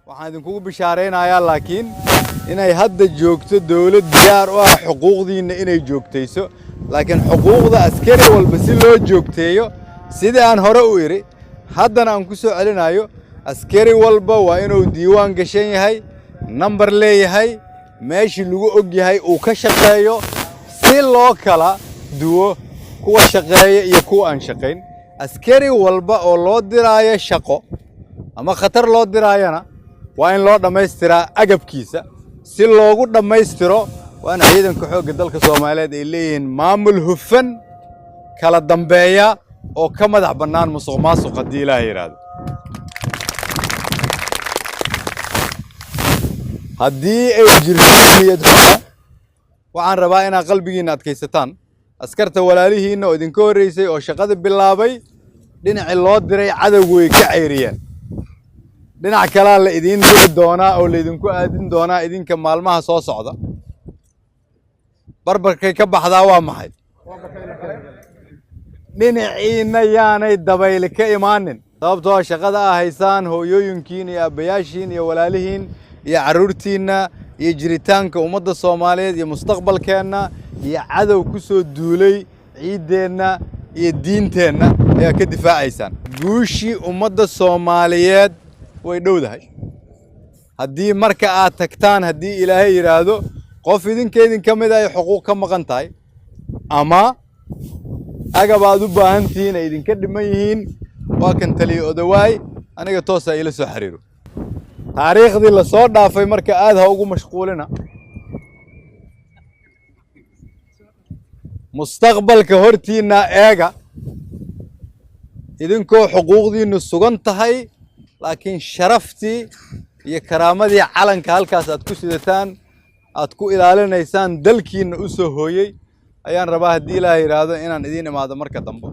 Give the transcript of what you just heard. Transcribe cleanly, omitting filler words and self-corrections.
waxaan idinkugu bishaareynaayaa laakiin inay hadda joogto dawlad diyaar u ah xuquuqdiina inay joogtayso laakiin xuquuqda askari walba si loo joogteeyo sidii aan hore u iri haddana aan ku soo celinayo askari walba waa inuu diiwaan gashan yahay number leeyahay meeshii lagu og yahay uu ka shaqeeyo si loo kala duwo kuwa shaqeeya iyo kuwa aan shaqayn askari walba oo loo diraayo shaqo ama khatar loo diraayana waa in loo dhammaystiraa agabkiisa si loogu dhammaystiro waana ciidanka xoogga dalka Soomaaliyeed ay leeyihiin maamul hufan kala dambeeya oo ka madax bannaan musuqmaasuq hadii Ilaahay yiraahdo haddii ay jirto niyad xumo waxaan rabaa inaad qalbigiina adkaysataan askarta walaalihiina oo idinka horeysay oo shaqada bilaabay dhinacii loo diray cadawgu way ka ceyriyeen dhinac kale la idin diri doonaa oo la idinku aadin doonaa idinka maalmaha soo socda barbarkay ka baxdaa waa maxay dhinaciina yaanay dabayl ka imaanin sababtoo shaqada ah haysaan hooyooyinkiin iyo aabbayaashiin iyo walaalihiin iyo caruurtiina iyo jiritaanka ummadda Soomaaliyeed iyo mustaqbalkeena iyo cadow ku soo duulay ciideena iyo diinteena ayaa ka difaacaysaan guushii ummadda Soomaaliyeed way dhowdahay haddii marka aad tagtaan haddii Ilaahay yiraahdo qof idinkeedin kamid ah xuquuq ka maqan tahay ama agab aad u baahan tihiin ay idinka dhiman yihiin waa kan taliyo odawaay aniga toos ah ila soo xiriiro taariikhdii la soo dhaafay marka aad ha ugu mashquulina mustaqbalka hortiina eega idinkoo xuquuqdiinu sugan tahay laakiin sharaftii iyo karaamadii calanka halkaas aad ku sidataan aad ku ilaalinaysaan dalkiina u soo hooyay ayaan rabaa haddii Ilaahay yiraahdo inaan idin imaado marka dambe